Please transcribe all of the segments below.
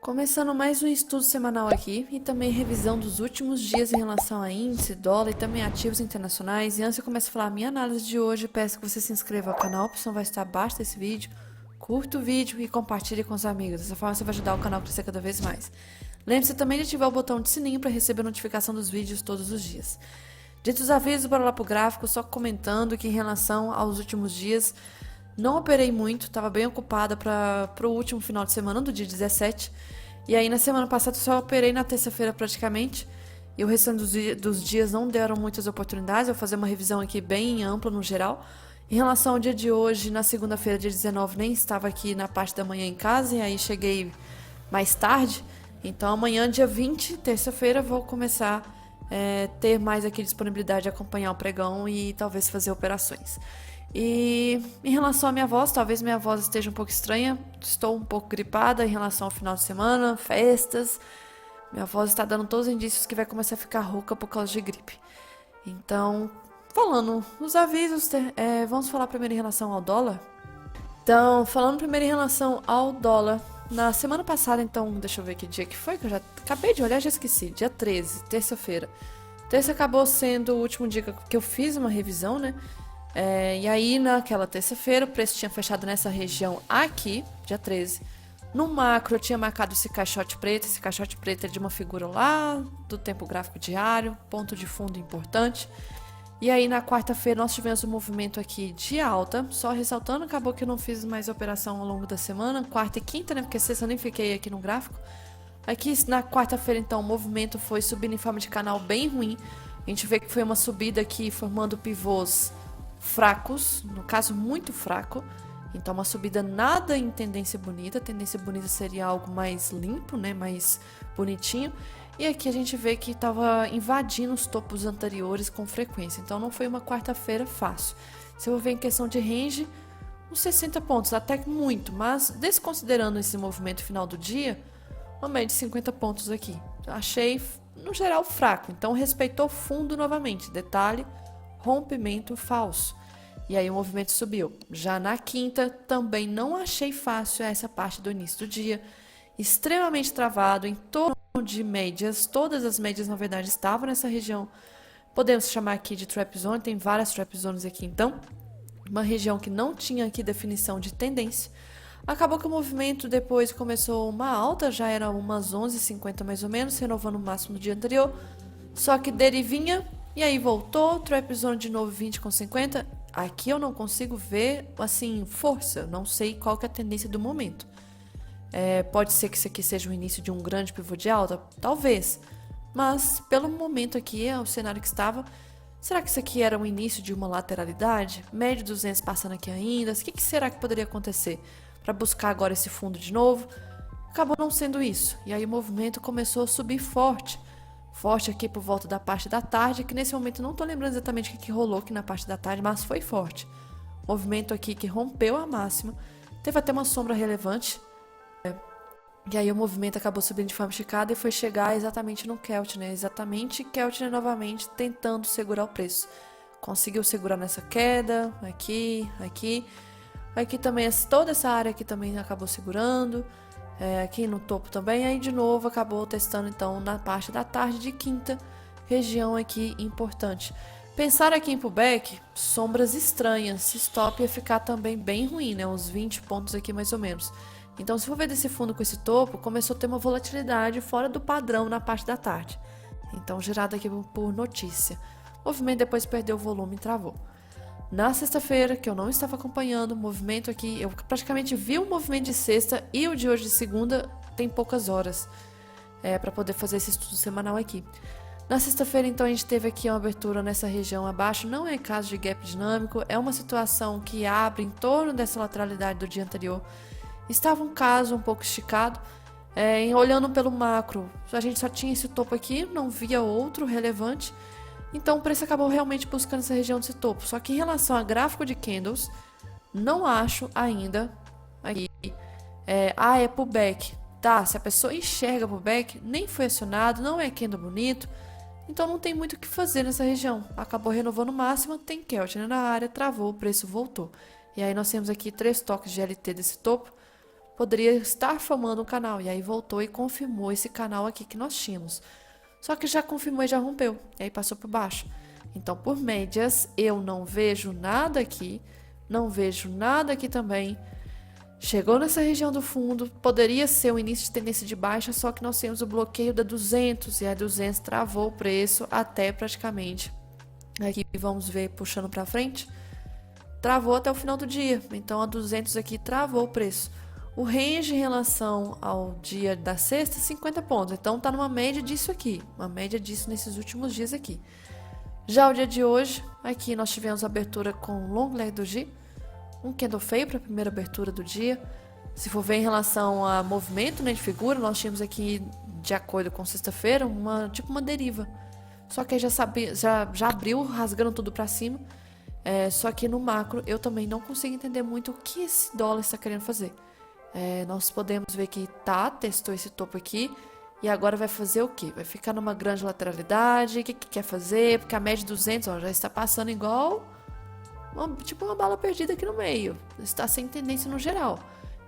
Começando mais um estudo semanal aqui e também revisão dos últimos dias em relação a índice, dólar e também ativos internacionais. E antes de eu começar a falar a minha análise de hoje, peço que você se inscreva ao canal, a opção vai estar abaixo desse vídeo. Curta o vídeo e compartilhe com os amigos, dessa forma você vai ajudar o canal a crescer cada vez mais. Lembre-se também de ativar o botão de sininho para receber notificação dos vídeos todos os dias. Dito os avisos, bora lá pro gráfico, só comentando que em relação aos últimos dias, não operei muito, estava bem ocupada para o último final de semana, do dia 17. E aí na semana passada só operei na terça-feira praticamente. E o restante dos dias não deram muitas oportunidades. Eu vou fazer uma revisão aqui bem ampla no geral. Em relação ao dia de hoje, na segunda-feira, dia 19, nem estava aqui na parte da manhã em casa. E aí cheguei mais tarde. Então amanhã, dia 20, terça-feira, vou começar a ter mais aqui disponibilidade de acompanhar o pregão e talvez fazer operações. E em relação à minha voz, talvez minha voz esteja um pouco estranha. Estou um pouco gripada em relação ao final de semana, festas. Minha voz está dando todos os indícios que vai começar a ficar rouca por causa de gripe. Então, falando nos avisos, vamos falar primeiro em relação ao dólar. Então, falando primeiro em relação ao dólar. Na semana passada, então, deixa eu ver que dia que foi, que eu já acabei de olhar, já esqueci. Dia 13, terça-feira. Terça acabou sendo o último dia que eu fiz uma revisão, né? E aí, naquela terça-feira, o preço tinha fechado nessa região aqui, dia 13. No macro, eu tinha marcado esse caixote preto. Esse caixote preto é de uma figura lá do tempo gráfico diário, ponto de fundo importante. E aí, na quarta-feira, nós tivemos um movimento aqui de alta. Só ressaltando, acabou que eu não fiz mais operação ao longo da semana, quarta e quinta, né? Porque sexta eu nem fiquei aqui no gráfico. Aqui, na quarta-feira, então, o movimento foi subindo em forma de canal bem ruim. A gente vê que foi uma subida aqui formando pivôs fracos, no caso muito fraco. Então uma subida nada em tendência bonita. Tendência bonita seria algo mais limpo, né, mais bonitinho. E aqui a gente vê que estava invadindo os topos anteriores com frequência. Então não foi uma quarta-feira fácil. Se eu vou ver em questão de range, uns 60 pontos, até muito, mas desconsiderando esse movimento final do dia, uma média de 50 pontos aqui. Achei no geral fraco. Então respeitou fundo novamente. Detalhe, rompimento falso. E aí o movimento subiu. Já na quinta, também não achei fácil essa parte do início do dia. Extremamente travado, em torno de médias. Todas as médias, na verdade, estavam nessa região. Podemos chamar aqui de trap zone. Tem várias trap zones aqui, então. Uma região que não tinha aqui definição de tendência. Acabou que o movimento depois começou uma alta, já era umas 11h50 mais ou menos, renovando o máximo do dia anterior. Só que dele vinha. E aí voltou, trap zone de novo 20,50. Aqui eu não consigo ver, assim, força. Não sei qual que é a tendência do momento. Pode ser que isso aqui seja o início de um grande pivô de alta? Talvez. Mas, pelo momento aqui, é o cenário que estava. Será que isso aqui era o início de uma lateralidade? Médio 200 passando aqui ainda. O que será que poderia acontecer? Para buscar agora esse fundo de novo? Acabou não sendo isso. E aí o movimento começou a subir forte. Forte aqui por volta da parte da tarde, que nesse momento não estou lembrando exatamente o que rolou aqui na parte da tarde, mas foi forte. Movimento aqui que rompeu a máxima, teve até uma sombra relevante, e aí o movimento acabou subindo de forma esticada e foi chegar exatamente no Keltner, né? Exatamente Keltner novamente tentando segurar o preço. Conseguiu segurar nessa queda, aqui. Aqui também, toda essa área aqui também acabou segurando. Aqui no topo também, aí de novo acabou testando então na parte da tarde de quinta, região aqui importante. Pensar aqui em pullback, sombras estranhas, stop ia ficar também bem ruim, né, uns 20 pontos aqui mais ou menos. Então se for ver desse fundo com esse topo, começou a ter uma volatilidade fora do padrão na parte da tarde. Então gerado aqui por notícia. O movimento depois perdeu o volume e travou. Na sexta-feira, que eu não estava acompanhando o movimento aqui, eu praticamente vi o movimento de sexta e o de hoje de segunda tem poucas horas para poder fazer esse estudo semanal aqui. Na sexta-feira, então, a gente teve aqui uma abertura nessa região abaixo, não é caso de gap dinâmico, é uma situação que abre em torno dessa lateralidade do dia anterior. Estava um caso um pouco esticado, olhando pelo macro, a gente só tinha esse topo aqui, não via outro relevante. Então o preço acabou realmente buscando essa região desse topo. Só que em relação a gráfico de candles, não acho ainda aqui. É pullback. Tá, se a pessoa enxerga pullback, nem foi acionado, não é candle bonito. Então não tem muito o que fazer nessa região. Acabou renovando o máximo, tem Keltner na área, travou, o preço voltou. E aí nós temos aqui 3 toques de LT desse topo. poderia estar formando um canal. E aí voltou e confirmou esse canal aqui que nós tínhamos. Só que já confirmou e já rompeu. E aí passou por baixo. Então, por médias, eu não vejo nada aqui. Não vejo nada aqui também. Chegou nessa região do fundo, poderia ser o início de tendência de baixa, só que nós temos o bloqueio da 200 e a 200 travou o preço até praticamente. Aqui vamos ver puxando para frente, travou até o final do dia. Então a 200 aqui travou o preço. O range em relação ao dia da sexta, 50 pontos. Então tá numa média disso aqui, uma média disso nesses últimos dias aqui. Já o dia de hoje, aqui nós tivemos abertura com long leg doji, um candle feio para a primeira abertura do dia. Se for ver em relação a movimento, né, de figura, nós tínhamos aqui, de acordo com sexta-feira, uma deriva. Só que aí já abriu rasgando tudo para cima. Só que no macro eu também não consigo entender muito o que esse dólar está querendo fazer. Nós podemos ver que testou esse topo aqui e agora vai fazer o quê? Vai ficar numa grande lateralidade. O que quer fazer? Porque a média de 200 já está passando igual uma bala perdida aqui no meio. Está sem tendência no geral.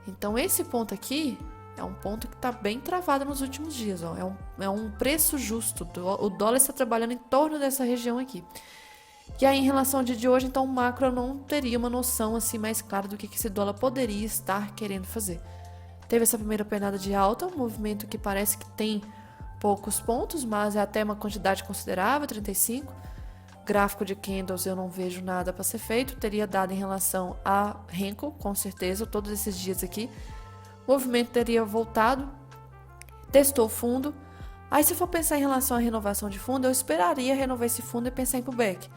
Então esse ponto aqui é um ponto que está bem travado nos últimos dias. Ó. É um preço justo. O dólar está trabalhando em torno dessa região aqui. E aí, em relação ao dia de hoje, então o macro eu não teria uma noção assim mais clara do que esse dólar poderia estar querendo fazer. Teve essa primeira pernada de alta, um movimento que parece que tem poucos pontos, mas é até uma quantidade considerável, 35. Gráfico de candles eu não vejo nada para ser feito. Teria dado em relação a Renko, com certeza, todos esses dias aqui. O movimento teria voltado, testou o fundo. Aí se for pensar em relação à renovação de fundo, eu esperaria renovar esse fundo e pensar em pullback.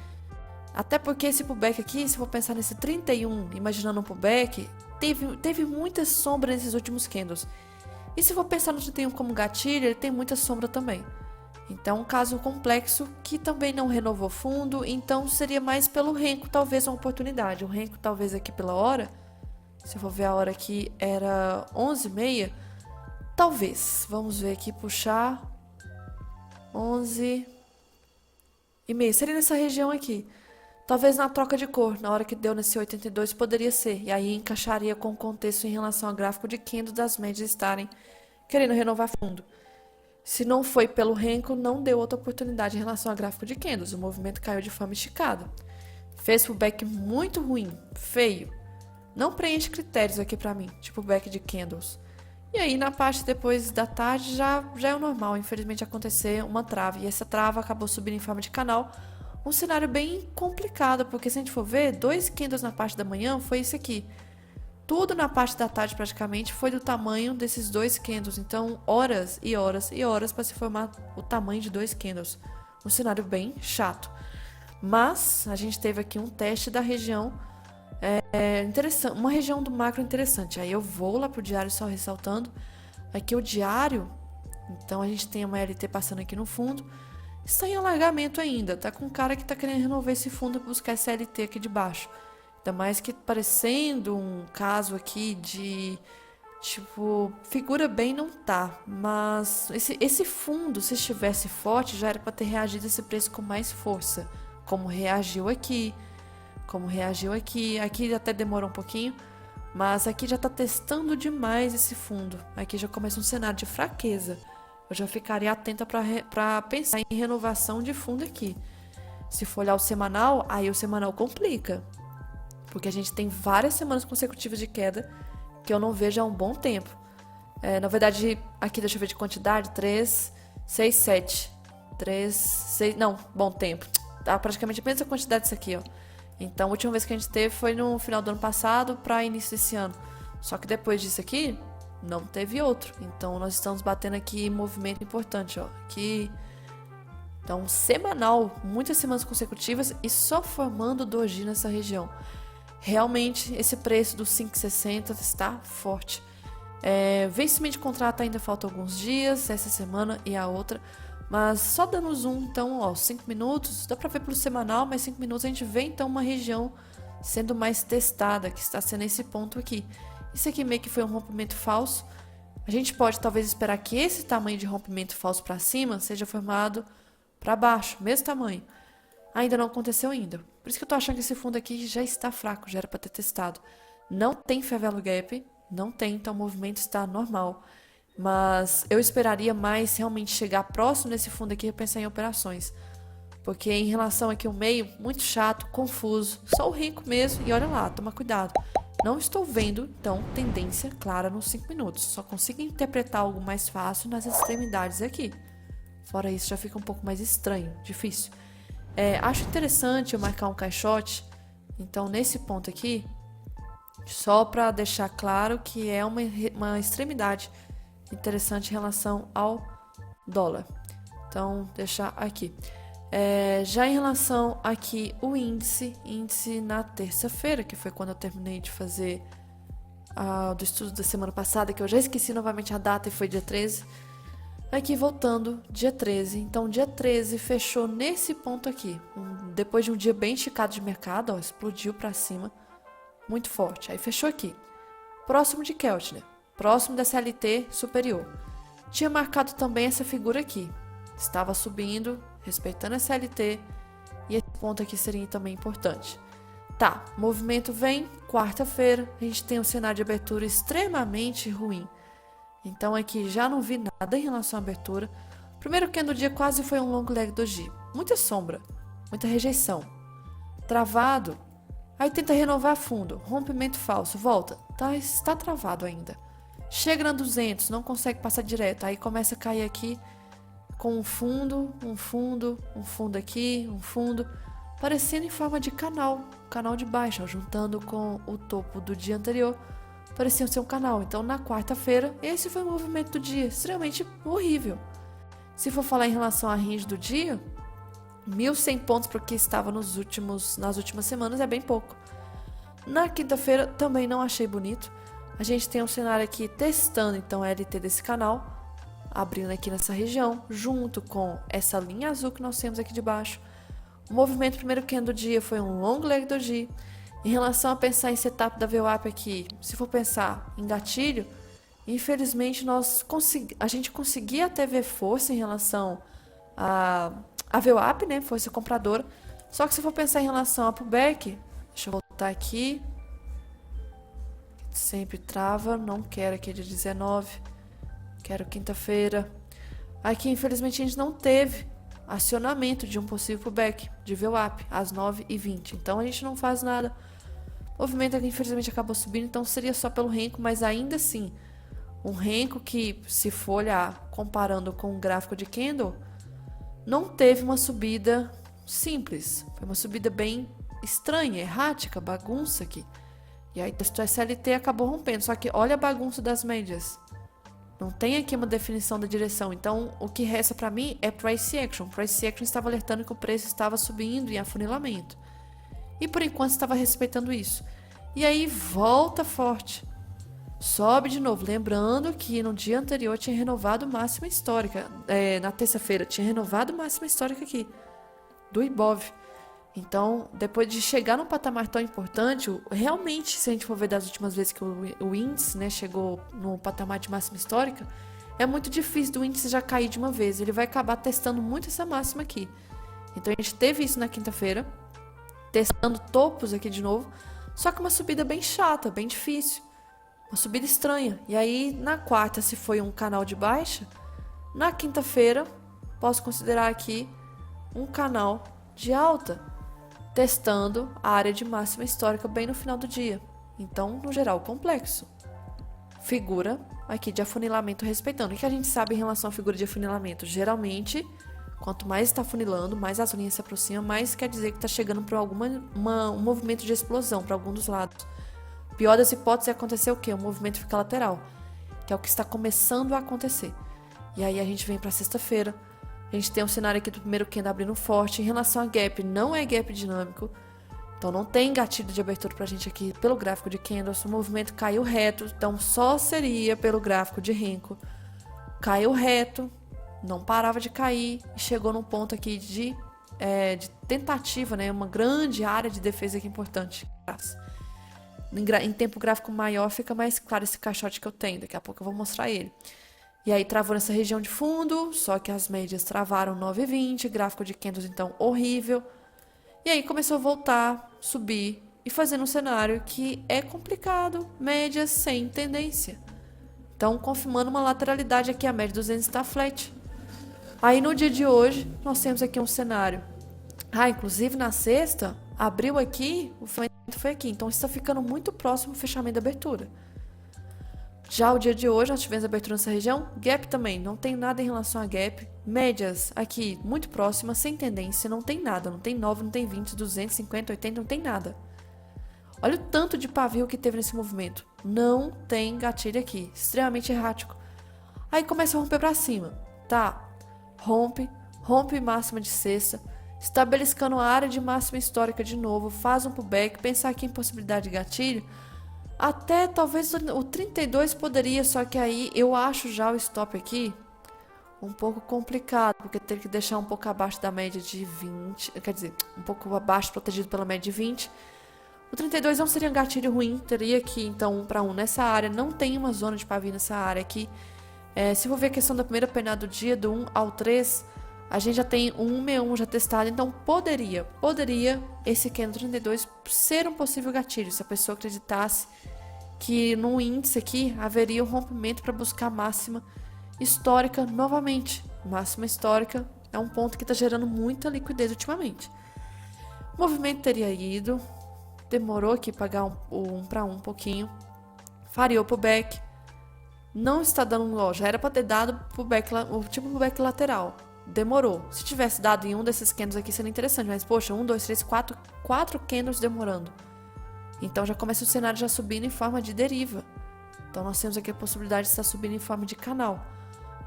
Até porque esse pullback aqui, se for pensar nesse 31, imaginando um pullback, teve muita sombra nesses últimos candles. E se for pensar no 31 como gatilho, ele tem muita sombra também. Então, um caso complexo que também não renovou fundo, então seria mais pelo Renko, talvez uma oportunidade. O Renko talvez aqui pela hora, se eu for ver a hora aqui, era 11h30, talvez. Vamos ver aqui, puxar 11h30, seria nessa região aqui. Talvez na troca de cor, na hora que deu nesse 82, poderia ser. E aí encaixaria com o contexto em relação ao gráfico de candle das médias estarem querendo renovar fundo. Se não foi pelo Renko, não deu outra oportunidade em relação ao gráfico de candles. O movimento caiu de forma esticada. Fez pullback muito ruim, feio. Não preenche critérios aqui pra mim, tipo pullback de candles. E aí na parte depois da tarde já é o normal, infelizmente acontecer uma trava. E essa trava acabou subindo em forma de canal. Um cenário bem complicado, porque se a gente for ver, 2 candles na parte da manhã foi isso aqui. Tudo na parte da tarde praticamente foi do tamanho desses 2 candles. Então, horas e horas e horas para se formar o tamanho de 2 candles. Um cenário bem chato. Mas a gente teve aqui um teste da região interessante, uma região do macro interessante. Aí eu vou lá pro diário só ressaltando. Aqui o diário, então a gente tem uma LT passando aqui no fundo. Está em alargamento ainda, tá com um cara que tá querendo renovar esse fundo para buscar essa LT aqui de baixo. Ainda mais que parecendo um caso aqui de, tipo, figura bem não tá. Mas esse fundo, se estivesse forte, já era para ter reagido esse preço com mais força. Como reagiu aqui. Aqui até demorou um pouquinho, mas aqui já tá testando demais esse fundo. Aqui já começa um cenário de fraqueza. Eu já ficaria atenta para pensar em renovação de fundo aqui. Se for olhar o semanal, aí o semanal complica. Porque a gente tem várias semanas consecutivas de queda que eu não vejo há um bom tempo. Na verdade, aqui deixa eu ver de quantidade, 3, 6, 7. 3, 6, não, bom tempo. Tá praticamente a mesma quantidade disso aqui, ó. Então, a última vez que a gente teve foi no final do ano passado para início desse ano. Só que depois disso aqui, não teve outro. Então, nós estamos batendo aqui movimento importante, ó. Aqui. Então, semanal, muitas semanas consecutivas e só formando doji nessa região. Realmente, esse preço dos 5,60 está forte. Vencimento de contrato ainda falta alguns dias, essa semana e a outra. Mas só dando zoom, então, ó, 5 minutos, dá pra ver pelo semanal, mas 5 minutos a gente vê, então, uma região sendo mais testada, que está sendo esse ponto aqui. Isso aqui meio que foi um rompimento falso. A gente pode, talvez, esperar que esse tamanho de rompimento falso para cima seja formado para baixo, mesmo tamanho. Ainda não aconteceu ainda. Por isso que eu tô achando que esse fundo aqui já está fraco, já era para ter testado. Não tem fair value gap, Não tem, então o movimento está normal. Mas eu esperaria mais realmente chegar próximo desse fundo aqui e pensar em operações. Porque em relação aqui ao meio, muito chato, confuso, só o rico mesmo. E olha lá, toma cuidado. Não estou vendo, então, tendência clara nos 5 minutos. Só consigo interpretar algo mais fácil nas extremidades aqui. Fora isso, já fica um pouco mais estranho, difícil. Acho interessante eu marcar um caixote. Então, nesse ponto aqui, só para deixar claro que é uma extremidade interessante em relação ao dólar. Então, deixar aqui. Já em relação aqui o índice na terça-feira, que foi quando eu terminei de fazer do estudo da semana passada, que eu já esqueci novamente a data e foi dia 13. Aqui voltando, dia 13. Então, dia 13 fechou nesse ponto aqui. Depois de um dia bem esticado de mercado, ó, explodiu para cima, muito forte. Aí fechou aqui, próximo de Keltner, próximo da CLT superior. Tinha marcado também essa figura aqui. Estava subindo, respeitando a CLT, e esse ponto aqui seria também importante. Tá, movimento vem, quarta-feira, a gente tem um cenário de abertura extremamente ruim. Então aqui já não vi nada em relação à abertura. Primeiro candle do dia quase foi um long leg doji. Muita sombra, muita rejeição. Travado, aí tenta renovar fundo, rompimento falso, volta, está travado ainda. Chega na 200, não consegue passar direto, aí começa a cair aqui com um fundo aqui, um fundo, parecendo em forma de canal de baixa, ó, juntando com o topo do dia anterior, parecia ser um canal. Então, na quarta-feira, esse foi o movimento do dia, extremamente horrível. Se for falar em relação à range do dia, 1.100 pontos porque estava nas últimas semanas é bem pouco. Na quinta-feira, também não achei bonito. A gente tem um cenário aqui testando, então, a LT desse canal, abrindo aqui nessa região, junto com essa linha azul que nós temos aqui de baixo. O movimento primeiro candle do dia foi um long leg doji. Em relação a pensar em setup da VWAP aqui, se for pensar em gatilho, infelizmente a gente conseguia até ver força em relação a VWAP, né, força compradora. Só que se for pensar em relação a pullback, deixa eu voltar aqui. Sempre trava, não quero aqui de 19. Quero quinta-feira. Aqui, infelizmente, a gente não teve acionamento de um possível pullback de VWAP às 9h20. Então, a gente não faz nada. O movimento aqui, infelizmente, acabou subindo. Então, seria só pelo Renko, mas ainda assim, um Renko que, se for olhar comparando com o gráfico de candle, não teve uma subida simples. Foi uma subida bem estranha, errática, bagunça aqui. E aí, o SLT acabou rompendo. Só que olha a bagunça das médias. Não tem aqui uma definição da direção. Então, o que resta para mim é price action. Price action estava alertando que o preço estava subindo em afunilamento. E por enquanto estava respeitando isso. E aí volta forte. Sobe de novo. Lembrando que no dia anterior tinha renovado máxima histórica. Na terça-feira tinha renovado máxima histórica aqui. Do Ibov. Então, depois de chegar num patamar tão importante, realmente, se a gente for ver das últimas vezes que o índice, né, chegou no patamar de máxima histórica, é muito difícil do índice já cair de uma vez. Ele vai acabar testando muito essa máxima aqui. Então, a gente teve isso na quinta-feira, testando topos aqui de novo, só que uma subida bem chata, bem difícil. Uma subida estranha. E aí, na quarta, se foi um canal de baixa, na quinta-feira, posso considerar aqui um canal de alta, testando a área de máxima histórica bem no final do dia. Então, no geral, complexo. Figura aqui de afunilamento respeitando. O que a gente sabe em relação à figura de afunilamento? Geralmente, quanto mais está afunilando, mais as linhas se aproximam, mais quer dizer que está chegando para um movimento de explosão para algum dos lados. Pior das hipóteses é acontecer o quê? O movimento fica lateral, que é o que está começando a acontecer. E aí a gente vem para sexta-feira. A gente tem um cenário aqui do primeiro candle abrindo forte. Em relação a gap, não é gap dinâmico. Então, não tem gatilho de abertura pra gente aqui pelo gráfico de candles. O movimento caiu reto. Então, só seria pelo gráfico de Renko. Caiu reto. Não parava de cair. E chegou num ponto aqui de tentativa, né? Uma grande área de defesa aqui importante. Em tempo gráfico maior, fica mais claro esse caixote que eu tenho. Daqui a pouco eu vou mostrar ele. E aí travou nessa região de fundo, só que as médias travaram 9h20, gráfico de candles então horrível. E aí começou a voltar, subir e fazendo um cenário que é complicado, média sem tendência. Então, confirmando uma lateralidade aqui, a média 200 está flat. Aí, no dia de hoje, nós temos aqui um cenário. Inclusive, na sexta, abriu aqui, o fechamento foi aqui. Então, está ficando muito próximo do fechamento da abertura. Já o dia de hoje, nós tivemos abertura nessa região. Gap também, não tem nada em relação a gap. Médias aqui, muito próximas, sem tendência, não tem nada. Não tem 9, não tem 20, 250, 80, não tem nada. Olha o tanto de pavio que teve nesse movimento. Não tem gatilho aqui, extremamente errático. Aí começa a romper para cima, tá? Rompe máxima de sexta, estabelecendo a área de máxima histórica de novo, faz um pullback, pensar aqui em possibilidade de gatilho. Até talvez o 32 poderia, só que aí eu acho já o stop aqui um pouco complicado, porque ter que deixar um pouco abaixo da média de 20, quer dizer, um pouco abaixo, protegido pela média de 20. O 32 não seria um gatilho ruim, teria que então 1 para 1 nessa área, não tem uma zona de pavio nessa área aqui. Se for ver a questão da primeira pernada do dia, do 1 ao 3, a gente já tem um 161 já testado, então poderia esse candle 32 ser um possível gatilho, se a pessoa acreditasse que no índice aqui haveria um rompimento para buscar máxima histórica novamente. Máxima histórica é um ponto que está gerando muita liquidez ultimamente. O movimento teria ido, demorou aqui pagar o 1 para 1 um pouquinho, faria o pullback, não está dando, já era para ter dado pullback, o tipo pullback lateral, demorou. Se tivesse dado em um desses candles aqui seria interessante, mas poxa, 1, 2, 3, 4 candles demorando. Então já começa o cenário já subindo em forma de deriva. Então nós temos aqui a possibilidade de estar subindo em forma de canal.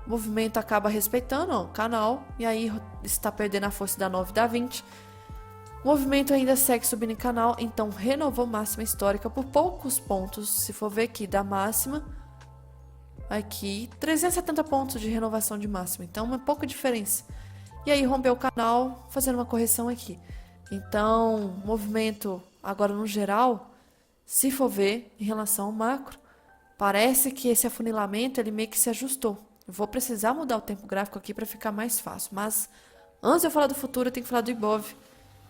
O movimento acaba respeitando o canal e aí está perdendo a força da 9 e da 20. O movimento ainda segue subindo em canal, então renovou máxima histórica por poucos pontos. Se for ver aqui da máxima, aqui 370 pontos de renovação de máxima, então uma pouca diferença. E aí rompeu o canal, fazendo uma correção aqui. Então, movimento agora no geral, se for ver em relação ao macro, parece que esse afunilamento ele meio que se ajustou. Eu vou precisar mudar o tempo gráfico aqui para ficar mais fácil, mas antes de eu falar do futuro, eu tenho que falar do Ibov,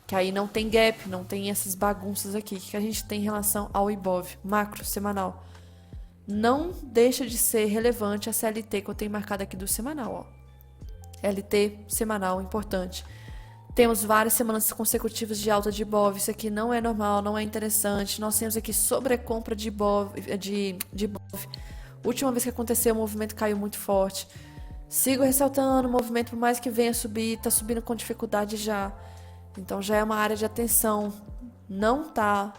que aí não tem gap, não tem essas bagunças aqui que a gente tem em relação ao Ibov, macro, semanal. Não deixa de ser relevante a CLT que eu tenho marcado aqui do semanal, ó. LT semanal, importante. Temos várias semanas consecutivas de alta de Ibov, isso aqui não é normal, não é interessante. Nós temos aqui sobrecompra de Ibov, Última vez que aconteceu, o movimento caiu muito forte. Sigo ressaltando, o movimento, por mais que venha subir, está subindo com dificuldade já. Então já é uma área de atenção. Não está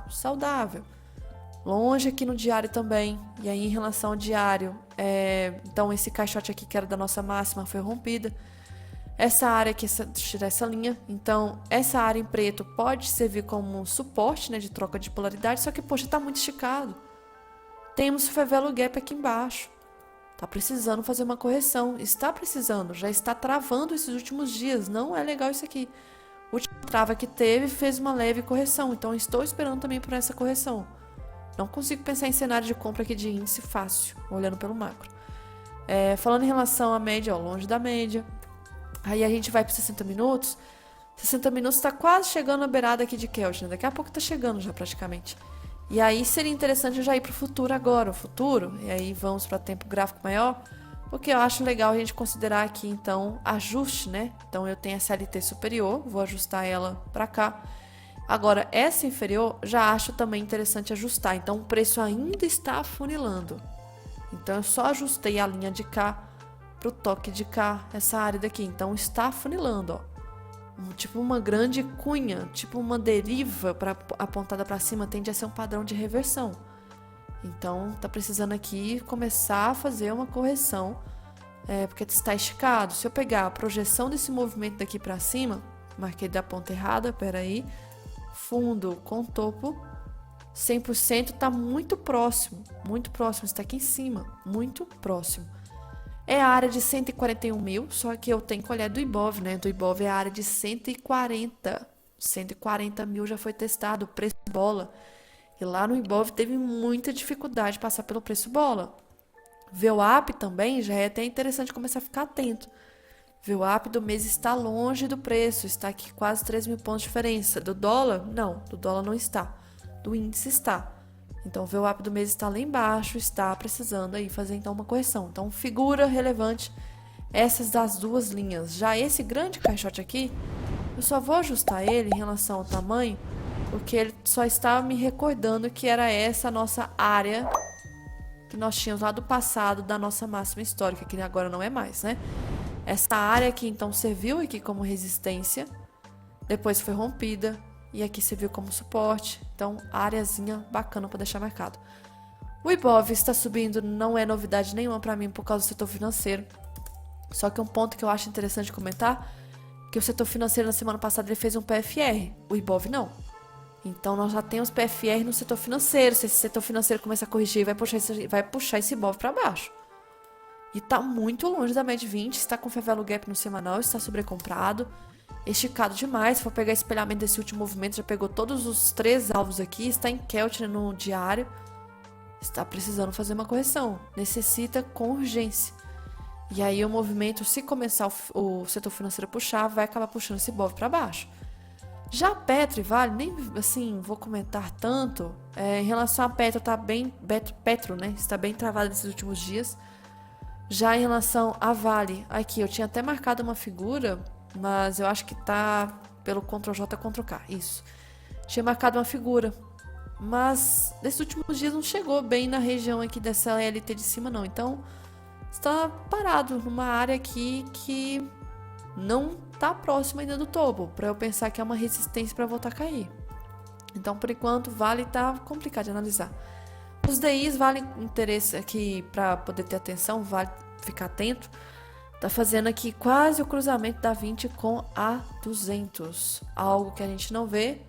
saudável. Longe aqui no diário também. E aí em relação ao diário, então esse caixote aqui que era da nossa máxima foi rompida. Essa área aqui, tirar essa linha, então essa área em preto pode servir como um suporte, né, de troca de polaridade, só que, poxa, tá muito esticado. Temos o favelo gap aqui embaixo, tá precisando fazer uma correção, está precisando, já está travando esses últimos dias, não é legal isso aqui. A última trava que teve fez uma leve correção, então estou esperando também por essa correção. Não consigo pensar em cenário de compra aqui de índice fácil, olhando pelo macro. Falando em relação à média, ó, longe da média. Aí a gente vai para 60 minutos. 60 minutos está quase chegando na beirada aqui de Kelvin. Daqui a pouco está chegando já praticamente. E aí seria interessante eu já ir para o futuro agora. O futuro, e aí vamos para tempo gráfico maior. Porque eu acho legal a gente considerar aqui, então, ajuste, né? Então eu tenho essa LT superior, vou ajustar ela para cá. Agora, essa inferior, já acho também interessante ajustar. Então o preço ainda está afunilando. Então eu só ajustei a linha de cá para o toque de cá, essa área daqui. Então está afunilando, ó. Tipo uma grande cunha, tipo uma deriva apontada para cima, tende a ser um padrão de reversão. Então tá precisando aqui começar a fazer uma correção, porque está esticado. Se eu pegar a projeção desse movimento daqui para cima, marquei da ponta errada, peraí, fundo com topo, 100% tá muito próximo, está aqui em cima, muito próximo. É a área de 141 mil, só que eu tenho que olhar do Ibov, né? Do Ibov é a área de 140. 140 mil já foi testado, o preço bola. E lá no Ibov teve muita dificuldade de passar pelo preço bola. VWAP também já é até interessante começar a ficar atento. VWAP do mês está longe do preço, está aqui quase 3 mil pontos de diferença. Do dólar? Não, do dólar não está. Do índice está. Então, o VWAP do mês está lá embaixo, está precisando aí fazer então uma correção. Então, figura relevante essas das duas linhas. Já esse grande caixote aqui, eu só vou ajustar ele em relação ao tamanho, porque ele só está me recordando que era essa a nossa área que nós tínhamos lá do passado da nossa máxima histórica, que agora não é mais, né? Essa área aqui, então, serviu aqui como resistência, depois foi rompida, e aqui serviu como suporte. Então, áreazinha bacana para deixar marcado. O Ibov está subindo, não é novidade nenhuma para mim por causa do setor financeiro. Só que um ponto que eu acho interessante comentar, que o setor financeiro na semana passada ele fez um PFR, o Ibov não. Então, nós já temos PFR no setor financeiro. Se esse setor financeiro começar a corrigir, vai puxar esse Ibov para baixo. E está muito longe da média 20, está com fair value gap no semanal, está sobrecomprado, esticado demais. Se for pegar espelhamento desse último movimento, já pegou todos os 3 alvos aqui, está em Keltner no diário, está precisando fazer uma correção, necessita com urgência. E aí o movimento, se começar o setor financeiro a puxar, vai acabar puxando esse Ibov para baixo. Já Petro e Vale, nem assim vou comentar tanto. Em relação a Petro, Petro, né, está bem travado nesses últimos dias. Já em relação a Vale, aqui eu tinha até marcado uma figura, mas eu acho que tá pelo Ctrl+J, Ctrl+K, isso. Tinha marcado uma figura, mas nesses últimos dias não chegou bem na região aqui dessa LT de cima não. Então, está parado numa área aqui que não tá próxima ainda do topo, para eu pensar que é uma resistência para voltar a cair. Então, por enquanto, Vale tá complicado de analisar. Os DIs valem interesse aqui para poder ter atenção, vale ficar atento. Tá fazendo aqui quase o cruzamento da 20 com a 200. Algo que a gente não vê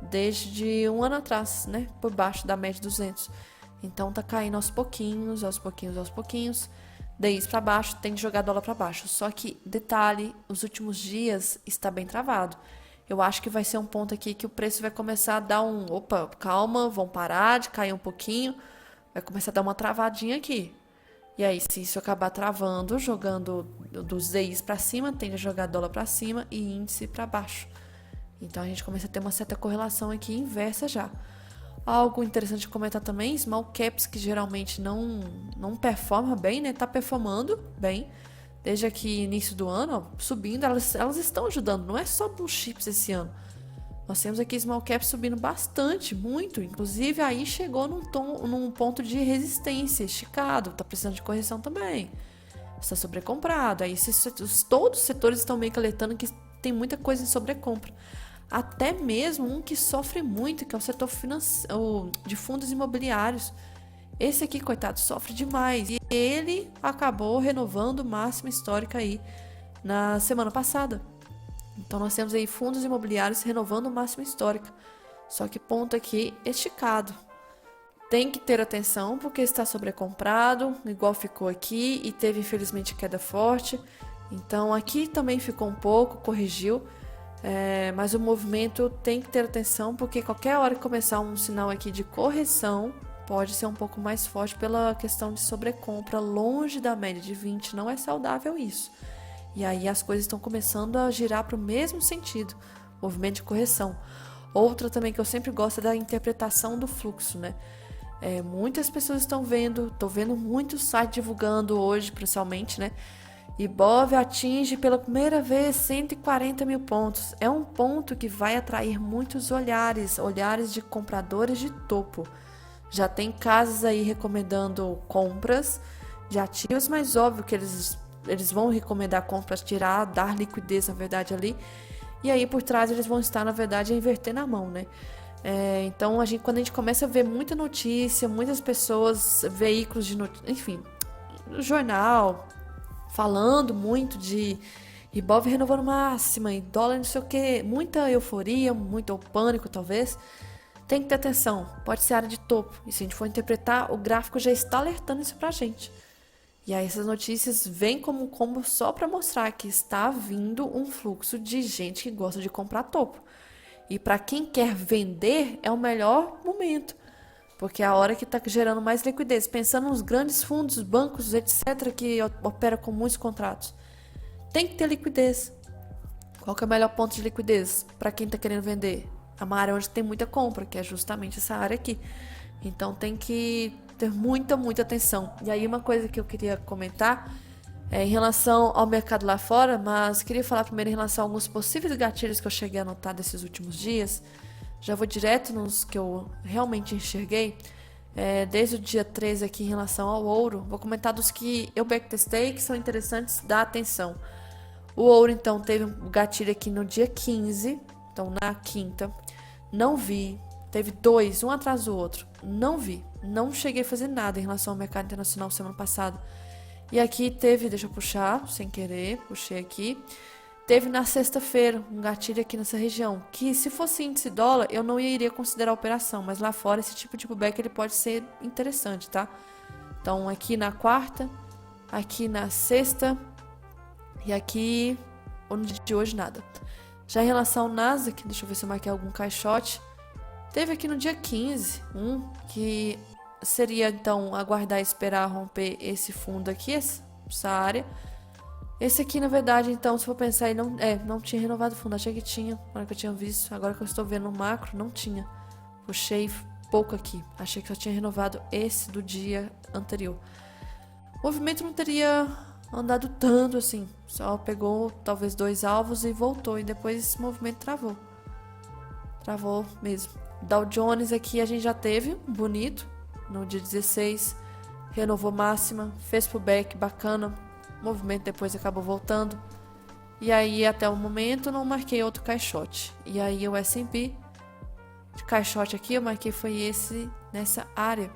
desde um ano atrás, né? Por baixo da média 200. Então tá caindo aos pouquinhos, aos pouquinhos, aos pouquinhos. DIs para baixo, tem que jogar dólar para baixo. Só que, detalhe, os últimos dias está bem travado. Eu acho que vai ser um ponto aqui que o preço vai começar a dar um... Opa, calma, vão parar de cair um pouquinho. Vai começar a dar uma travadinha aqui. E aí, se isso acabar travando, jogando dos DIs para cima, tende a jogar dólar para cima e índice para baixo. Então, a gente começa a ter uma certa correlação aqui inversa já. Algo interessante de comentar também, small caps que geralmente não performa bem, né? Tá performando bem. Desde aqui início do ano, ó, subindo, elas estão ajudando, não é só blue chips esse ano. Nós temos aqui small cap subindo bastante, muito, inclusive aí chegou num ponto de resistência, esticado, tá precisando de correção também. Está sobrecomprado, aí todos os setores estão meio que alertando que tem muita coisa em sobrecompra. Até mesmo um que sofre muito, que é o setor financeiro, de fundos imobiliários. Esse aqui, coitado, sofre demais. E ele acabou renovando máxima histórica aí na semana passada. Então, nós temos aí fundos imobiliários renovando máxima histórica. Só que ponto aqui esticado. Tem que ter atenção porque está sobrecomprado, igual ficou aqui e teve, infelizmente, queda forte. Então, aqui também ficou um pouco, corrigiu. Mas o movimento tem que ter atenção porque qualquer hora que começar um sinal aqui de correção, pode ser um pouco mais forte pela questão de sobrecompra, longe da média de 20, não é saudável isso. E aí as coisas estão começando a girar para o mesmo sentido, movimento de correção. Outra também que eu sempre gosto é da interpretação do fluxo, né? Muitas pessoas estão vendo, estou vendo muitos sites divulgando hoje, principalmente, né? Ibov atinge pela primeira vez 140 mil pontos. É um ponto que vai atrair muitos olhares de compradores de topo. Já tem casas aí recomendando compras de ativos, mas óbvio que eles vão recomendar compras, dar liquidez, na verdade, ali. E aí, por trás, eles vão estar, na verdade, a inverter na mão, né? Então, quando a gente começa a ver muita notícia, muitas pessoas, veículos de notícia, enfim, jornal, falando muito de Ibov renovando máxima e dólar não sei o que, muita euforia, muito pânico, talvez. Tem que ter atenção, pode ser área de topo. E se a gente for interpretar, o gráfico já está alertando isso pra gente. E aí essas notícias vêm como um combo só para mostrar que está vindo um fluxo de gente que gosta de comprar topo. E para quem quer vender, é o melhor momento. Porque é a hora que está gerando mais liquidez. Pensando nos grandes fundos, bancos, etc., que operam com muitos contratos. tem que ter liquidez. Qual que é o melhor ponto de liquidez para quem está querendo vender? É uma área onde tem muita compra, que é justamente essa área aqui. Então tem que ter muita atenção. E aí uma coisa que eu queria comentar é em relação ao mercado lá fora, mas queria falar primeiro em relação a alguns possíveis gatilhos que eu cheguei a notar desses últimos dias. Já vou direto nos que eu realmente enxerguei. Desde o dia 13 aqui em relação ao ouro, vou comentar dos que eu backtestei que são interessantes da atenção. O ouro, então, teve um gatilho aqui no dia 15, então na quinta. Não vi. Teve dois, um atrás do outro. Não vi. Não cheguei a fazer nada em relação ao mercado internacional semana passada. E aqui teve, deixa eu puxar, sem querer, puxei aqui. Teve na sexta-feira um gatilho aqui nessa região, que se fosse índice dólar, eu não iria considerar a operação, mas lá fora esse tipo de pullback ele pode ser interessante, tá? Então aqui na quarta, aqui na sexta e aqui no dia de hoje nada. Já em relação ao Nasdaq, deixa eu ver se eu marquei algum caixote. Teve aqui no dia 15, que seria então aguardar e esperar romper esse fundo aqui, essa área. Esse aqui, na verdade, então, se for pensar, ele não tinha renovado o fundo. Achei que tinha, na hora que eu tinha visto. Agora que eu estou vendo no macro, não tinha. Puxei pouco aqui. Achei que só tinha renovado esse do dia anterior. O movimento não teria andado tanto assim. Só pegou, talvez, 2 alvos e voltou. E depois esse movimento travou. Travou mesmo. Dow Jones aqui a gente já teve, bonito, no dia 16. Renovou máxima, fez pullback, bacana. O movimento depois acabou voltando. E aí, até o momento, não marquei outro caixote. E aí, o S&P, de caixote aqui, eu marquei foi esse, nessa área.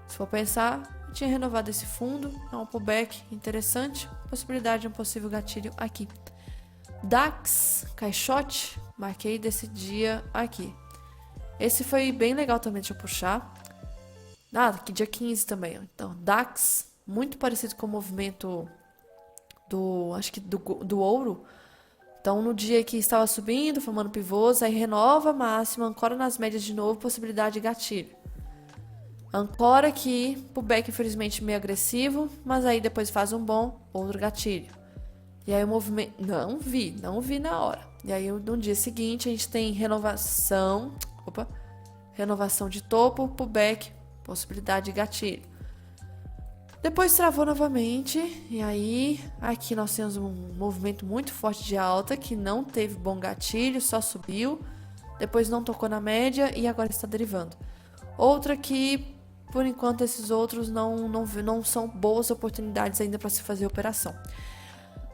Se for pensar, eu tinha renovado esse fundo. É um pullback interessante. Possibilidade de um possível gatilho aqui. DAX, caixote, marquei desse dia aqui. Esse foi bem legal também, deixa eu puxar. Aqui dia 15 também. Então, DAX, muito parecido com o movimento do ouro. Então, no dia que estava subindo, formando pivôs, aí renova a máxima, ancora nas médias de novo, possibilidade de gatilho. Ancora aqui, pullback infelizmente meio agressivo, mas aí depois faz um bom, outro gatilho. E aí o movimento, não vi na hora. E aí no dia seguinte a gente tem renovação de topo, pullback, possibilidade de gatilho. Depois travou novamente, e aí aqui nós temos um movimento muito forte de alta, que não teve bom gatilho, só subiu, depois não tocou na média e agora está derivando. Outra que, por enquanto, esses outros não são boas oportunidades ainda para se fazer operação.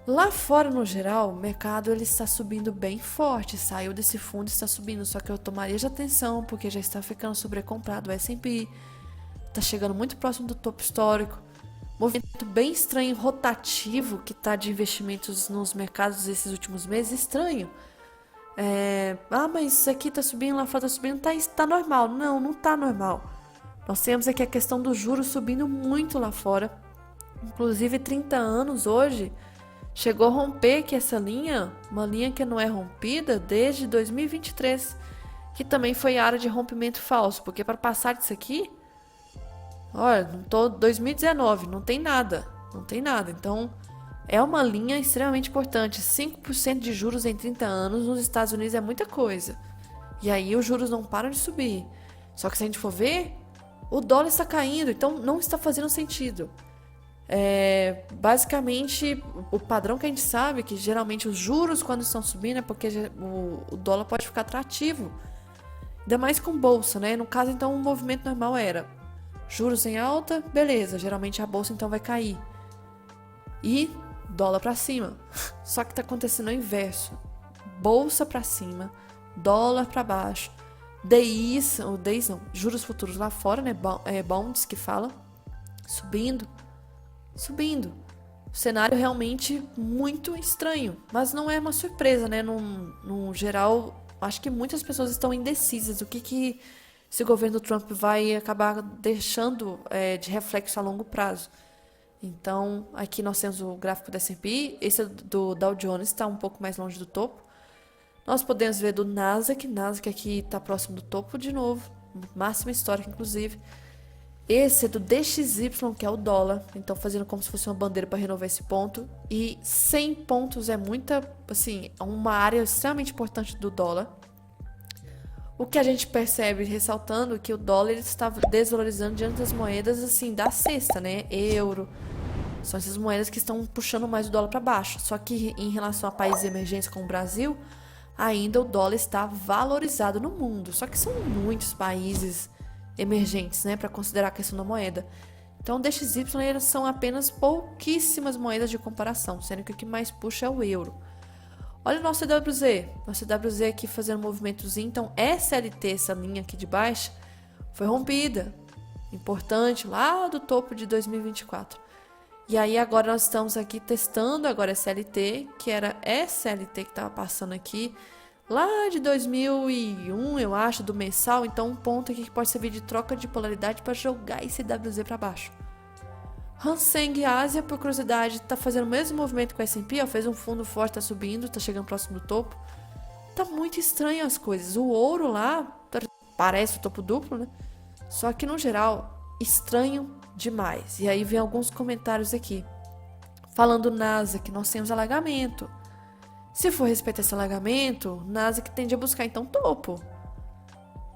Lá fora, no geral, o mercado ele está subindo bem forte, saiu desse fundo e está subindo, só que eu tomaria de atenção, porque já está ficando sobrecomprado o S&P, está chegando muito próximo do topo histórico. Movimento bem estranho, rotativo, que está de investimentos nos mercados esses últimos meses, estranho. Mas isso aqui está subindo, lá fora está subindo, tá normal. Não está normal. Nós temos aqui a questão do juros subindo muito lá fora. Inclusive 30 anos hoje, chegou a romper que essa linha, uma linha que não é rompida desde 2023, que também foi área de rompimento falso, porque para passar disso aqui, olha, 2019, não tem nada. Então, é uma linha extremamente importante. 5% de juros em 30 anos nos Estados Unidos é muita coisa. E aí os juros não param de subir. Só que se a gente for ver, o dólar está caindo, então não está fazendo sentido. Basicamente, o padrão que a gente sabe é que geralmente os juros quando estão subindo é porque o dólar pode ficar atrativo. Ainda mais com bolsa, né? No caso, então, o movimento normal era juros em alta, beleza, geralmente a bolsa então vai cair. E dólar para cima. Só que tá acontecendo o inverso. Bolsa para cima, dólar para baixo. DIs não, juros futuros lá fora, né? Bonds que fala, subindo. O cenário realmente muito estranho, mas não é uma surpresa, né? No geral, acho que muitas pessoas estão indecisas do que esse governo Trump vai acabar deixando de reflexo a longo prazo. Então, aqui nós temos o gráfico do S&P, esse do Dow Jones está um pouco mais longe do topo. Nós podemos ver do Nasdaq aqui está próximo do topo de novo, máxima histórica inclusive. Esse é do DXY, que é o dólar. Então, fazendo como se fosse uma bandeira para renovar esse ponto. E 100 pontos é muita, assim, é uma área extremamente importante do dólar. O que a gente percebe, ressaltando, que o dólar ele está desvalorizando diante das moedas, assim, da cesta, né? Euro. São essas moedas que estão puxando mais o dólar para baixo. Só que em relação a países emergentes como o Brasil, ainda o dólar está valorizado no mundo. Só que são muitos países emergentes, né, para considerar a questão da moeda. Então, DXY são apenas pouquíssimas moedas de comparação, sendo que o que mais puxa é o euro. Olha o nosso CWZ. Nosso CWZ aqui fazendo um movimentozinho. Então, SLT, essa linha aqui de baixo, foi rompida. Importante, lá do topo de 2024. E aí agora nós estamos aqui testando agora SLT, que era SLT que estava passando aqui, lá de 2001, eu acho, do mensal. Então um ponto aqui que pode servir de troca de polaridade para jogar esse WZ para baixo. Hang Ásia, por curiosidade, tá fazendo o mesmo movimento que o S&P, ó, fez um fundo forte, tá subindo, tá chegando próximo do topo. Tá muito estranho as coisas. O ouro lá parece o topo duplo, né? Só que no geral, estranho demais. E aí vem alguns comentários aqui. Falando NASA, que nós temos alagamento. Se for respeitar esse alagamento, NASA que tende a buscar então topo.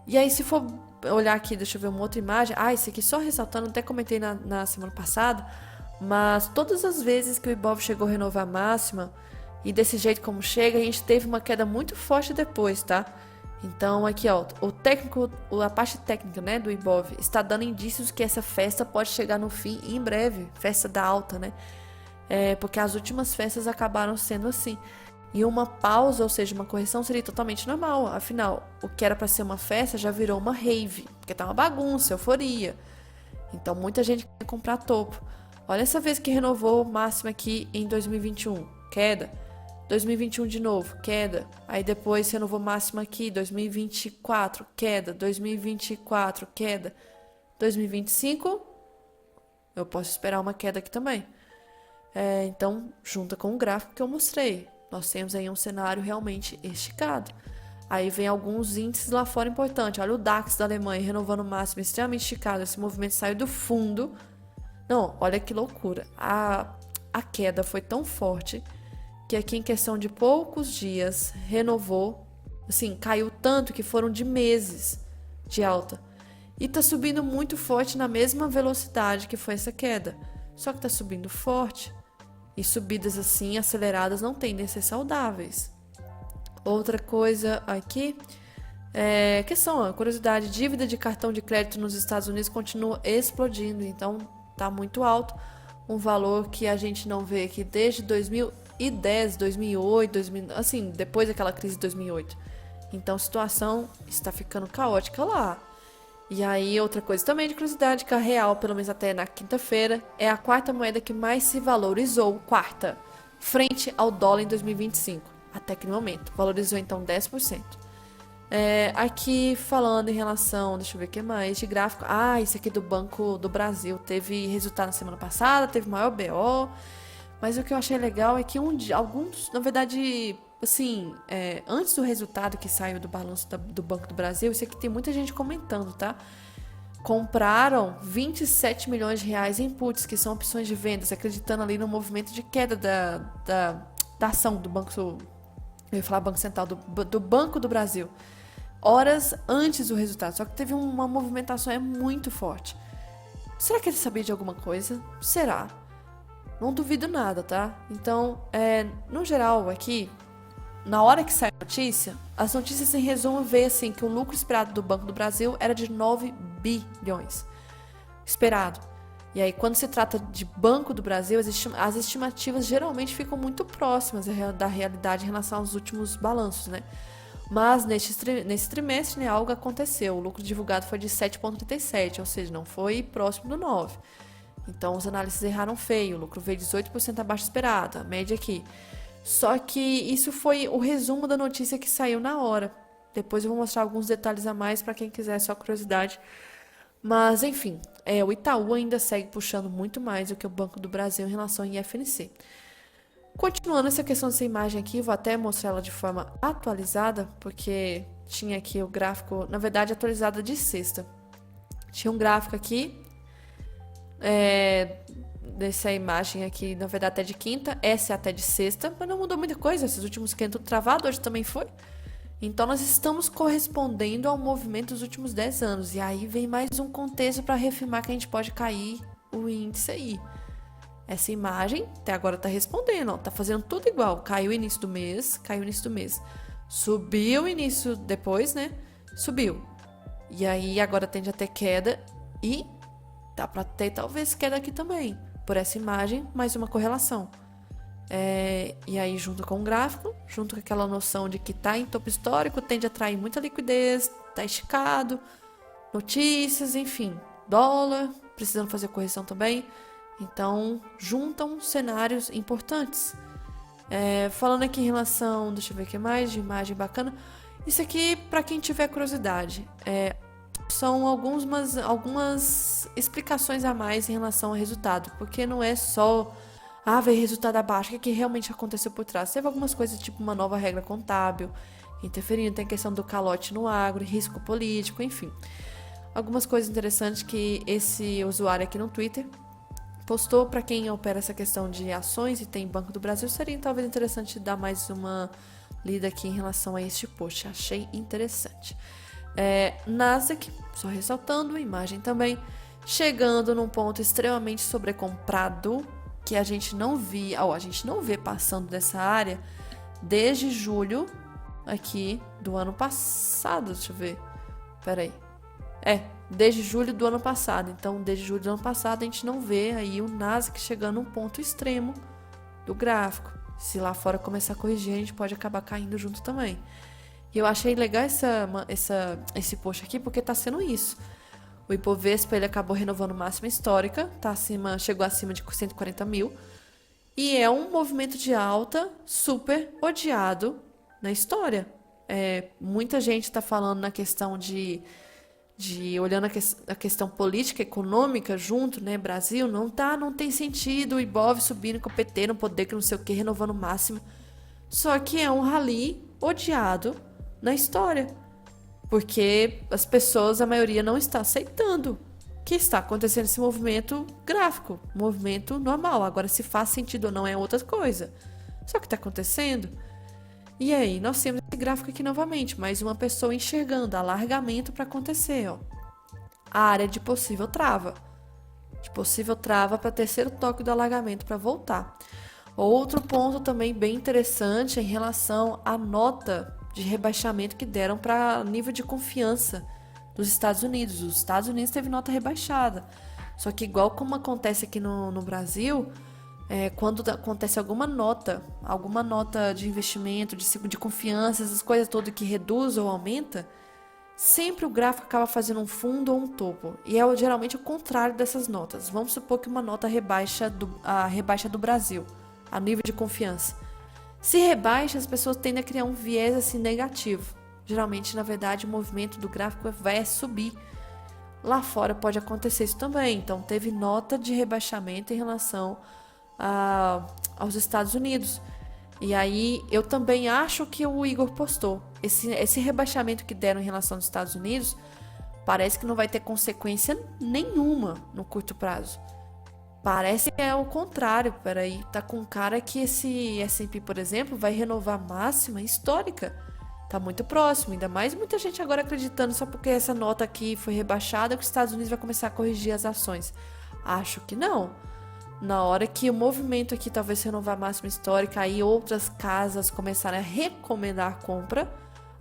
E aí se for olhar aqui, deixa eu ver uma outra imagem. Esse aqui só ressaltando, até comentei na semana passada, mas todas as vezes que o Ibov chegou a renovar a máxima, e desse jeito como chega, a gente teve uma queda muito forte depois, tá? Então aqui, ó, a parte técnica, né, do Ibov está dando indícios que essa festa pode chegar no fim em breve, festa da alta, né? Porque as últimas festas acabaram sendo assim. E uma pausa, ou seja, uma correção seria totalmente normal. Afinal, o que era para ser uma festa já virou uma rave, porque tá uma bagunça, euforia. Então muita gente quer comprar topo. Olha essa vez que renovou máxima aqui em 2021, queda. 2021 de novo, queda. Aí depois renovou máxima aqui, 2024, queda. 2024, queda. 2025, eu posso esperar uma queda aqui também. Então, junta com o gráfico que eu mostrei. Nós temos aí um cenário realmente esticado. Aí vem alguns índices lá fora importantes. Olha o DAX da Alemanha renovando máximo extremamente esticado. Esse movimento saiu do fundo. Não, olha que loucura. A queda foi tão forte que aqui em questão de poucos dias renovou, assim, caiu tanto que foram de meses de alta. E tá subindo muito forte na mesma velocidade que foi essa queda. Só que tá subindo forte. E subidas assim, aceleradas, não tendem a ser saudáveis. Outra coisa aqui, questão, curiosidade, dívida de cartão de crédito nos Estados Unidos continua explodindo. Então, tá muito alto. Um valor que a gente não vê aqui desde 2010, 2008, assim, depois daquela crise de 2008. Então, a situação está ficando caótica lá. E aí, outra coisa também de curiosidade, que a real, pelo menos até na quinta-feira, é a quarta moeda que mais se valorizou, frente ao dólar em 2025, até aquele momento. Valorizou, então, 10%. Aqui, falando em relação, deixa eu ver o que mais, de gráfico. Esse aqui do Banco do Brasil, teve resultado na semana passada, teve maior BO, mas o que eu achei legal é que alguns, na verdade, assim, antes do resultado que saiu do balanço do Banco do Brasil, isso aqui tem muita gente comentando, tá? Compraram 27 milhões de reais em puts, que são opções de vendas, acreditando ali no movimento de queda da ação do Banco, eu ia falar Banco Central, do Banco do Brasil, horas antes do resultado. Só que teve uma movimentação muito forte. Será que ele sabia de alguma coisa? Será? Não duvido nada, tá? Então, no geral, aqui, na hora que sai a notícia, as notícias em resumo veem assim que o lucro esperado do Banco do Brasil era de 9 bilhões. Esperado. E aí, quando se trata de Banco do Brasil, as estimativas geralmente ficam muito próximas da realidade em relação aos últimos balanços, né? Mas nesse trimestre, né, algo aconteceu. O lucro divulgado foi de 7,37, ou seja, não foi próximo do 9. Então, os análises erraram feio. O lucro veio 18% abaixo do esperado, a média aqui. Só que isso foi o resumo da notícia que saiu na hora. Depois eu vou mostrar alguns detalhes a mais para quem quiser, só curiosidade. Mas, enfim, o Itaú ainda segue puxando muito mais do que o Banco do Brasil em relação ao IFNC. Continuando essa questão dessa imagem aqui, vou até mostrar ela de forma atualizada, porque tinha aqui o gráfico, na verdade, atualizada de sexta. Tinha um gráfico aqui, Dessa imagem aqui, na verdade, até de quinta, essa é até de sexta, mas não mudou muita coisa. Esses últimos 500 tudo travado, hoje também foi. Então, nós estamos correspondendo ao movimento dos últimos 10 anos. E aí vem mais um contexto para reafirmar que a gente pode cair o índice aí. Essa imagem até agora está respondendo, ó, tá fazendo tudo igual. Caiu o início do mês, caiu o início do mês. Subiu o início depois, né? Subiu. E aí agora tende a ter queda e dá para ter talvez queda aqui também. Por essa imagem, mais uma correlação. E aí, junto com o gráfico, junto com aquela noção de que está em topo histórico, tende a atrair muita liquidez, está esticado, notícias, enfim, dólar, precisando fazer correção também. Então, juntam cenários importantes. Falando aqui em relação, deixa eu ver o que mais, de imagem bacana. Isso aqui, para quem tiver curiosidade, são algumas explicações a mais em relação ao resultado, porque não é só veio resultado abaixo, o que realmente aconteceu por trás. Teve algumas coisas, tipo uma nova regra contábil interferindo, tem a questão do calote no agro, risco político, enfim. Algumas coisas interessantes que esse usuário aqui no Twitter postou. Para quem opera essa questão de ações e tem Banco do Brasil, seria talvez interessante dar mais uma lida aqui em relação a este post. Achei interessante. Nasdaq, só ressaltando, imagem também, chegando num ponto extremamente sobrecomprado, que a gente não vê passando dessa área desde julho aqui do ano passado. Deixa eu ver. Peraí. Desde julho do ano passado. Então, desde julho do ano passado, a gente não vê aí o Nasdaq chegando num ponto extremo do gráfico. Se lá fora começar a corrigir, a gente pode acabar caindo junto também. E eu achei legal esse post aqui, porque tá sendo isso. O Ibovespa, ele acabou renovando máxima histórica, chegou acima de 140 mil. E é um movimento de alta super odiado na história. Muita gente está falando na questão de olhando a questão política, econômica junto, né? Brasil, não tem sentido o Ibov subindo com o PT no poder, que não sei o que, renovando máximo. Só que é um rally odiado na história. Porque as pessoas, a maioria, não está aceitando que está acontecendo esse movimento gráfico, movimento normal. Agora, se faz sentido ou não é outra coisa. Só que está acontecendo. E aí, nós temos esse gráfico aqui novamente, mais uma pessoa enxergando alargamento para acontecer, ó. A área de possível trava. De possível trava para terceiro toque do alargamento para voltar. Outro ponto também bem interessante em relação à nota de rebaixamento que deram para nível de confiança dos Estados Unidos. Os Estados Unidos teve nota rebaixada. Só que igual como acontece aqui no Brasil, quando acontece alguma nota de investimento, de confiança, essas coisas todas que reduz ou aumenta, sempre o gráfico acaba fazendo um fundo ou um topo. E é geralmente o contrário dessas notas. Vamos supor que uma nota rebaixa do Brasil, a nível de confiança. Se rebaixa, as pessoas tendem a criar um viés assim negativo. Geralmente, na verdade, o movimento do gráfico vai subir. Lá fora pode acontecer isso também. Então, teve nota de rebaixamento em relação aos Estados Unidos. E aí, eu também acho que o Igor postou. Esse rebaixamento que deram em relação aos Estados Unidos, parece que não vai ter consequência nenhuma no curto prazo. Parece que é o contrário. Peraí, tá com cara que esse S&P, por exemplo, vai renovar a máxima histórica. Tá muito próximo, ainda mais muita gente agora acreditando só porque essa nota aqui foi rebaixada que os Estados Unidos vai começar a corrigir as ações. Acho que não. Na hora que o movimento aqui talvez renovar a máxima histórica, aí outras casas começarem a recomendar compra,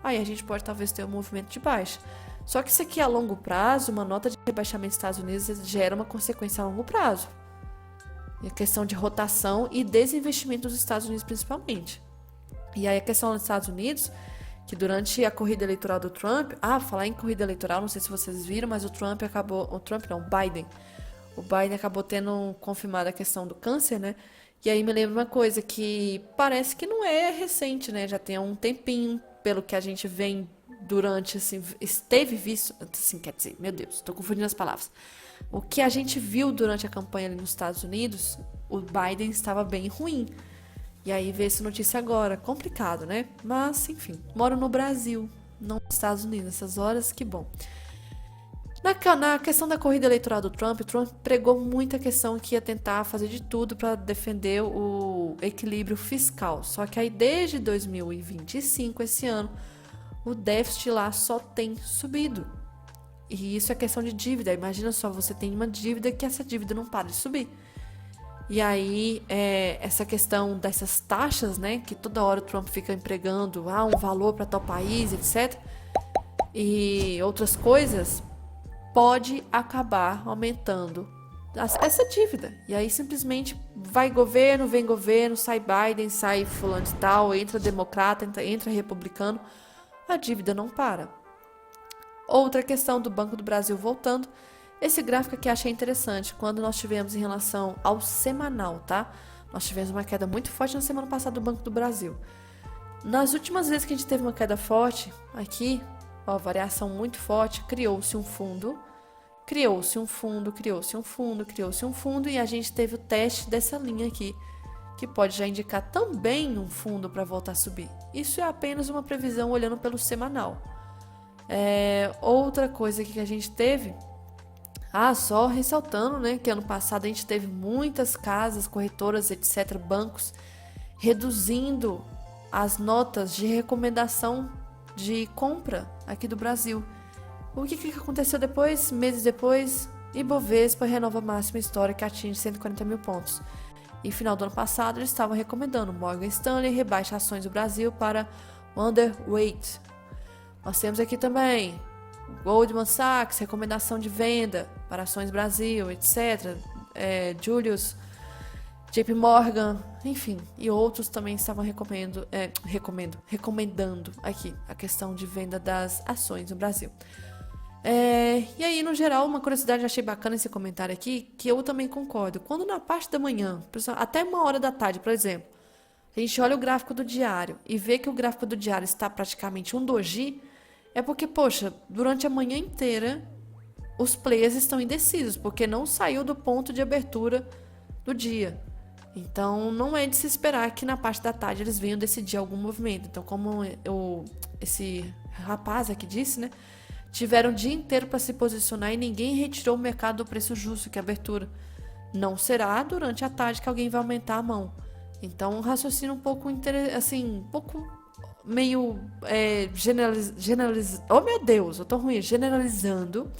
aí a gente pode talvez ter um movimento de baixa. Só que isso aqui a longo prazo, uma nota de rebaixamento dos Estados Unidos gera uma consequência a longo prazo. E a questão de rotação e desinvestimento dos Estados Unidos principalmente. E aí a questão dos Estados Unidos, que durante a corrida eleitoral do Trump, falar em corrida eleitoral, não sei se vocês viram, mas o Biden. O Biden acabou tendo confirmado a questão do câncer, né? E aí me lembra uma coisa que parece que não é recente, né? Já tem um tempinho, pelo que a gente vem durante, assim, esteve visto, assim, quer dizer, meu Deus, tô confundindo as palavras. O que a gente viu durante a campanha ali nos Estados Unidos, o Biden estava bem ruim. E aí ver essa notícia agora, complicado, né? Mas, enfim, moro no Brasil, não nos Estados Unidos, nessas horas, que bom. Na questão da corrida eleitoral do Trump, o Trump pregou muita questão que ia tentar fazer de tudo para defender o equilíbrio fiscal. Só que aí desde 2025, esse ano, o déficit lá só tem subido. E isso é questão de dívida. Imagina só, você tem uma dívida que essa dívida não para de subir. E aí, essa questão dessas taxas, né, que toda hora o Trump fica empregando, um valor para tal país, etc. E outras coisas, pode acabar aumentando essa dívida. E aí simplesmente vai governo, vem governo, sai Biden, sai fulano de tal, entra democrata, entra republicano, a dívida não para. Outra questão do Banco do Brasil voltando, esse gráfico aqui achei interessante, quando nós tivemos em relação ao semanal, tá? Nós tivemos uma queda muito forte na semana passada do Banco do Brasil. Nas últimas vezes que a gente teve uma queda forte, aqui, ó, variação muito forte, criou-se um fundo, e a gente teve o teste dessa linha aqui, que pode já indicar também um fundo para voltar a subir. Isso é apenas uma previsão olhando pelo semanal. Outra coisa que a gente teve, só ressaltando, né, que ano passado a gente teve muitas casas, corretoras, etc., bancos, reduzindo as notas de recomendação de compra aqui do Brasil. O que aconteceu depois? Meses depois, Ibovespa renova a máxima histórica que atinge 140 mil pontos. E final do ano passado eles estavam recomendando Morgan Stanley rebaixa ações do Brasil para underweight. Nós temos aqui também Goldman Sachs, recomendação de venda para ações Brasil, etc. Julius, JP Morgan, enfim, e outros também estavam recomendando aqui a questão de venda das ações no Brasil. E aí, no geral, uma curiosidade, achei bacana esse comentário aqui, que eu também concordo. Quando na parte da manhã, até 1h da tarde, por exemplo, a gente olha o gráfico do diário e vê que o gráfico do diário está praticamente um doji, é porque, poxa, durante a manhã inteira, os players estão indecisos, porque não saiu do ponto de abertura do dia. Então, não é de se esperar que na parte da tarde eles venham decidir algum movimento. Então, como esse rapaz aqui disse, né? Tiveram o dia inteiro para se posicionar e ninguém retirou o mercado do preço justo, que é a abertura. Não será durante a tarde que alguém vai aumentar a mão. Então, um raciocínio um pouco, um pouco meio generalizando. Oh, meu Deus, eu tô ruim, generalizando.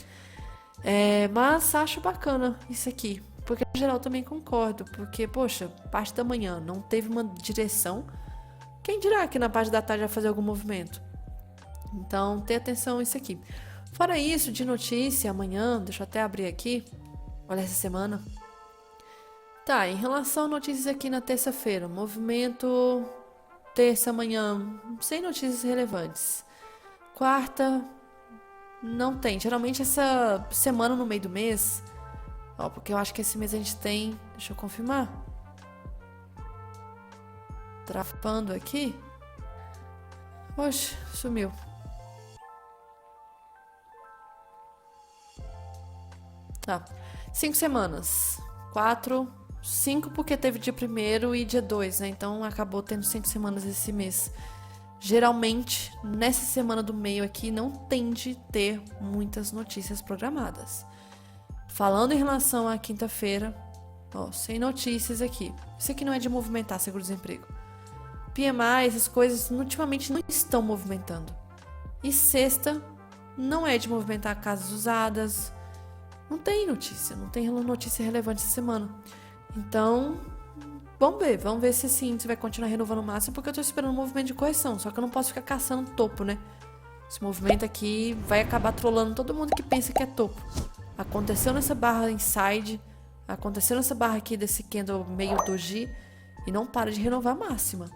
Mas acho bacana isso aqui. Porque, no geral, também concordo. Porque, poxa, parte da manhã não teve uma direção. Quem dirá que na parte da tarde vai fazer algum movimento? Então, tenha atenção a isso aqui. Fora isso, de notícia, amanhã, deixa eu até abrir aqui. Olha essa semana. Tá, em relação a notícias aqui na terça-feira. Movimento terça, amanhã, sem notícias relevantes. Quarta, não tem. Geralmente essa semana no meio do mês... porque eu acho que esse mês a gente tem... Deixa eu confirmar. Travando aqui. Oxe, sumiu. Tá. 5 semanas. 4, 5 porque teve dia 1º e dia 2, né? Então acabou tendo 5 semanas esse mês. Geralmente, nessa semana do meio aqui, não tende a ter muitas notícias programadas. Falando em relação à quinta-feira, sem notícias aqui. Isso aqui não é de movimentar seguro-desemprego. PMI, essas coisas, ultimamente não estão movimentando. E sexta, não é de movimentar casas usadas. Não tem notícia relevante essa semana. Então, vamos ver se esse índice vai continuar renovando o máximo, porque eu tô esperando um movimento de correção, só que eu não posso ficar caçando topo, né? Esse movimento aqui vai acabar trolando todo mundo que pensa que é topo. Aconteceu nessa barra inside, aconteceu nessa barra aqui desse candle meio doji, e não para de renovar a máxima.